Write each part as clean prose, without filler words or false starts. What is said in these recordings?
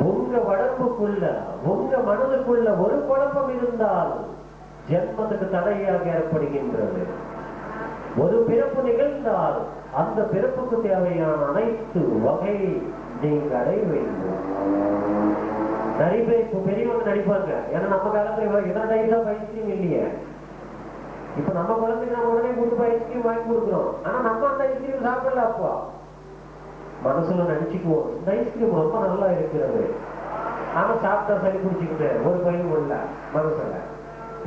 உங்க உடம்புக்குள்ள உங்க மனதுக்குள்ள ஒரு குழப்பம் இருந்தால் ஜென்மத்துக்கு தடையாக ஏற்படுகின்றது. ஒரு பிறப்பு நிகழ்ந்தால் அந்த பிறப்புக்கு தேவையான அனைத்து வகை நீங்க அடைய வேண்டும். நிறைய பேர் இப்ப பெரியவங்க நடிப்பாங்க. ஏன்னா நம்ம காலத்துல எதாவது ஐஸ்கிரீம் இல்லையே. இப்ப நம்ம குழந்தைங்க நம்ம உடனே கூட்டு ஐஸ்கிரீம் வாங்கி கொடுக்குறோம். ஆனா நம்ம அந்த ஐஸ்கிரீம் சாப்பிடல. அப்போ மனசுல நினைச்சுக்குவோம், இந்த ஐஸ்கிரீம் ரொம்ப நல்லா இருக்கிறது. ஆனா சாப்பிட்டா சளி பிடிச்சிக்கிட்டு ஒரு பையன் உள்ள மனசுல.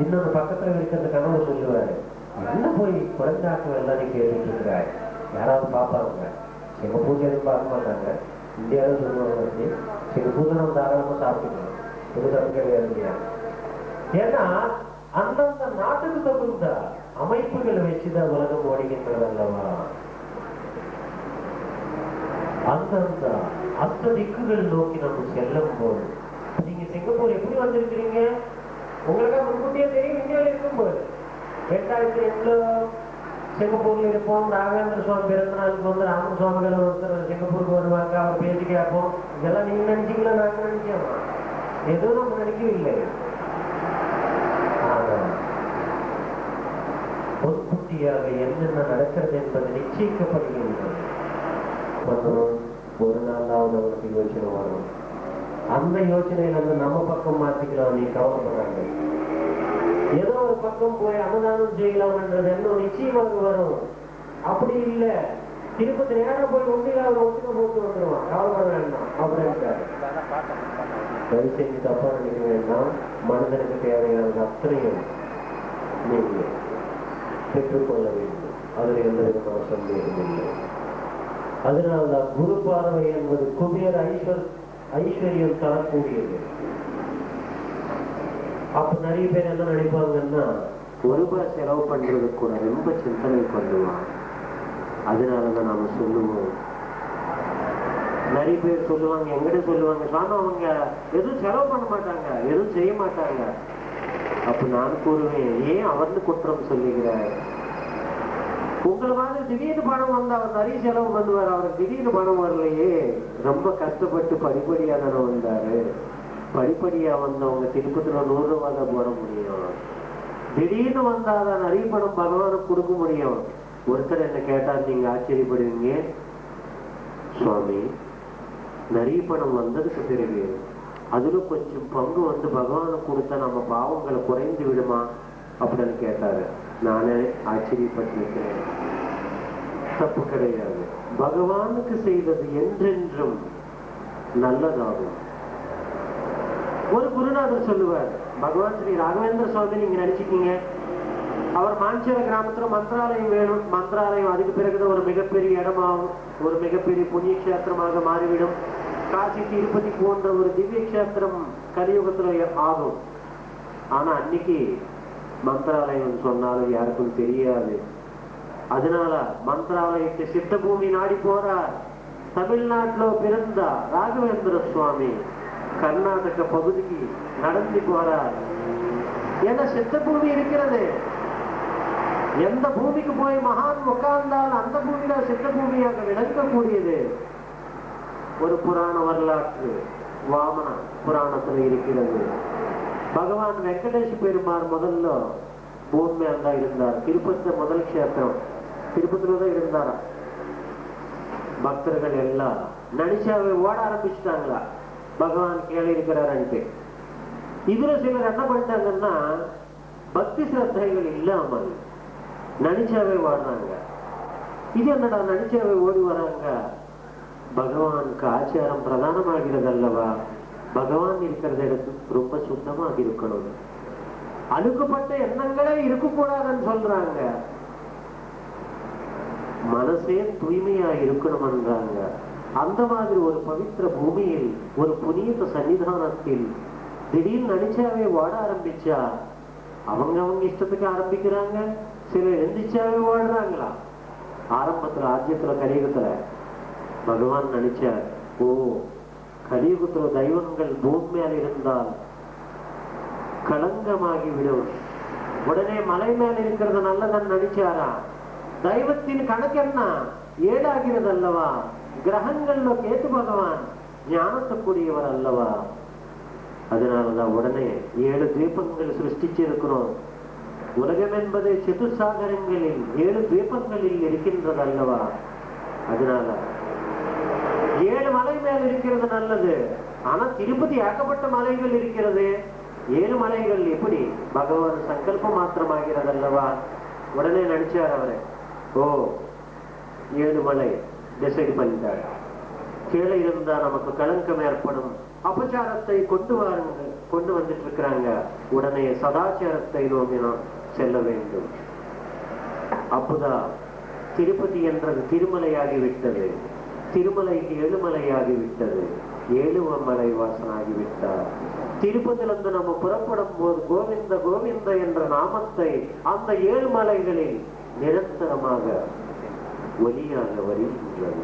இன்னொரு பக்கத்துல இருக்கிற கணவர் சொல்லுவாரு, என்ன போய் குழந்தைக்கு எல்லாரையும் கேட்டுட்டு இருக்கிறாரு. யாராவது பார்ப்பாங்க, எங்க பூஜை பார்க்க மாட்டாங்க. இந்தியாவில் சொல்லுவாங்க, எங்க பூஜை நம்ம தாராளமா சாப்பிட்டுக்கணும், ஒரு தப்பு கிடையாது இல்லையா. ஏன்னா அந்தந்த நாட்டுக்கு தகுந்த அமைப்புகளை வச்சுதான் உலகம் ஓடுகின்றது அல்லவா. அந்தந்த அந்த திக்குகள் நோக்கி நம்ம செல்லும் போது, நீங்க சிங்கப்பூர் எப்படி வந்திருக்கிறீங்க உங்களுக்கு முன்கூட்டியே தெரியும். இந்தியாவில் இருக்கும்போது 2002 சிங்கப்பூர்ல இருப்போம். ராகவேந்திர சுவாமி பிறந்த நாளுக்கு வந்து ராமன் சுவாமிகள் ஒருத்தர் சிங்கப்பூருக்கு வருவாங்க, அவர் பேசி கேட்போம். இதெல்லாம் நீங்க நினைச்சீங்களா, நாங்க நினைச்சோம்? எதுவும் நம்ம நினைக்கவில்லை. முன்கூட்டியாக என்னென்ன நடக்கிறது என்பது நிச்சயிக்கப்படுகின்றது. ஒரு நாளாவது அவனுக்கு யோசனை வரும். அந்த யோசனையில இருந்து நம்ம பக்கம் மாத்திக்கலாம். நீ கவலைப்படுறாங்க, ஏதோ ஒரு பக்கம் போய் அன்னதானம் செய்யலாம்ன்றது என்ன நிச்சயமாக வரும். அப்படி இல்ல, திருப்பதி நேரம் போய் ஒன்றில அவர் ஒட்டுக்க போட்டு வந்துடுவான். கவலைப்பட வேண்டாம் அப்படின்ட்டாரு. தயவு செஞ்சு தப்பா நினைக்க வேண்டாம். மனிதனுக்கு தேவையான அத்தனையும் நீங்க பெற்றுக்கொள்ள வேண்டும். அதில் எந்த விதமான சந்தேகம் இல்லை. அதனால்தான் குரு பார்வை என்பது குபேர ஐஸ்வர்யம் தரக்கூடியது. அப்ப நிறைய பேர் என்ன நினைப்பாங்கன்னா, ஒரு ரூபாய் செலவு பண்றது கூட ரொம்ப சிந்தனை பண்ணுவான். அதனாலதான் நாம சொல்லுவோம். நிறைய பேர் சொல்லுவாங்க, எங்கிட்ட சொல்லுவாங்க, சாமி அவங்க எதுவும் செலவு பண்ண மாட்டாங்க, எதுவும் செய்ய மாட்டாங்க. அப்ப நான் கூறுவேன், ஏன் அவர்ந்து குற்றம் சொல்லுகிறார்? உங்களை மாதிரி திடீர்னு பணம் வந்து அவர் நிறைய செலவு பண்ணுவார். அவருக்கு திடீர்னு பணம் வரலையே, ரொம்ப கஷ்டப்பட்டு படிப்படியா தானே வந்தாரு. படிப்படியா வந்தவங்க திருப்பத்துல 100 ரூபாய் தான் போட முடியும். திடீர்னு வந்தாதான் நிறைய பணம் பகவானுக்கு கொடுக்க முடியும். ஒருத்தர் என்ன கேட்டா நீங்க ஆச்சரியப்படுவீங்க, சுவாமி நிறைய பணம் வந்ததுக்கு பிறகு அதுல கொஞ்சம் பங்கு வந்து பகவானுக்கு கொடுத்தா நம்ம பாவங்களை குறைந்து விடுமா அப்படின்னு கேட்டாரு. நானே ஆச்சரியப்பட்டிருக்கிறேன். தப்பு கிடையாது. பகவானுக்கு செய்தது என்றென்றும் நல்லதாகும். ஒரு குருநாதர் சொல்லுவார், பகவான் ஸ்ரீ ராகவேந்திர சுவாமி நீங்க நினைச்சுக்கீங்க, அவர் மாஞ்சேர கிராமத்துல மந்திராலயம் வேணும். மந்திராலயம் அதுக்கு பிறகுதான் ஒரு மிகப்பெரிய இடமாகும், ஒரு மிகப்பெரிய புண்ணிய கஷேத்திரமாக மாறிவிடும். காசி திருப்பதி போன்ற ஒரு திவ்ய கஷேத்திரம் கலியுகத்துல ஆகும். ஆனா அன்னைக்கு மந்திராலயம் சொன்னாலும் யாருக்கும் தெரியாது. அதனால மந்திராலயத்தை சித்த பூமி நாடி போறார். தமிழ்நாட்டில பிறந்த ராகவேந்திர சுவாமி கர்நாடக பகுதிக்கு நடந்து போறார். ஏன்னா சித்த பூமி இருக்கிறது. எந்த பூமிக்கு போய் மகான் உட்கார்ந்தால் அந்த பூமியில சித்த பூமியாக விளங்கக்கூடியது. ஒரு புராண வரலாற்று வாமன புராணத்துல இருக்கிறது. பகவான் வெங்கடேஷ் பெருமாள் முதல்ல பூமியா தான் இருந்தார். திருப்பதி முதல் கஷேத்திரம் திருப்பதியில்தான் இருந்தாரா. பக்தர்கள் எல்லாம் நடிச்சாவே ஓட ஆரம்பிச்சுட்டாங்களா, பகவான் கீழே இருக்கிறாரு. இதுல சிலர் என்ன பண்ணிட்டாங்கன்னா, பக்தி சிரத்தைகள் இல்லாமல் நடிச்சாவே ஓடுறாங்க. இது என்னடா நடிச்சாவே ஓடி வராங்க? பகவானுக்கு ஆச்சாரம் பிரதானமாகிறது அல்லவா. பகவான் இருக்கிறத இடத்து ரொம்ப சுத்தமாக இருக்கணும். அழுக்கப்பட்ட எண்ணங்களே இருக்கக்கூடாதுன்னு சொல்றாங்க. மனசே தூய்மையா இருக்கணும்ன்றாங்க. அந்த மாதிரி ஒரு பவித்திர பூமியில், ஒரு புனித சன்னிதானத்தில் திடீர்னு நடிச்சாவே ஓட ஆரம்பிச்சா அவங்க இஷ்டத்துக்கு ஆரம்பிக்கிறாங்க. சிலர் எந்திரிச்சாவே ஓடுறாங்களா. ஆரம்பத்துல ஆஜ்யத்துல கலியுகத்துல பகவான் நினைச்சார், ஓ கலியுகத்துல தெய்வங்கள் பூமி மேல இருந்தால் களங்கமாகிவிடும். உடனே மலை மேல இருக்கிறது நல்லதான் நினைச்சாரா. தெய்வத்தின் கணக்கு என்ன 7 ஆகிறது அல்லவா. கிரகங்கள்ல கேத்து பகவான் ஞானத்துக்குரியவர் அல்லவா? அதனாலதான் உடனே 7 தீபங்கள் சிருஷ்டிச்சிருக்கிறோம். உலகம் என்பது சதுசாகரங்களில் 7 தீபங்களில் இருக்கின்றது அல்லவா? அதனால 7 மலை மேல் இருக்கிறது நல்லது. ஆனா திருப்பதி ஏகப்பட்ட மலைகள் இருக்கிறது. 7 மலைகள் எப்படி பகவான் சங்கல்பம் மாத்திரமாகிறது அல்லவா? உடனே நினைச்சார் அவரை, ஓ 7 மலை டிசைட் பண்ணிட்டார். கீழே இருந்தா நமக்கு கலங்கம் ஏற்படும், அபச்சாரத்தை கொண்டு வந்துட்டு இருக்கிறாங்க. உடனே சதாச்சாரத்தை நோக்கி நாம் செல்ல வேண்டும். அப்போதான் திருப்பதி என்றது திருமலையாகிவிட்டது. திருமலைக்கு 7 மலையாகிவிட்டது. 7 மலை வாசனாகிவிட்டார். திருப்பதிலிருந்து நம்ம புறப்படும் போது கோவிந்த கோவிந்த என்ற நாமத்தை அந்த 7 மலைகளில் நிரந்தரமாக ஒலியாக வருகின்றது.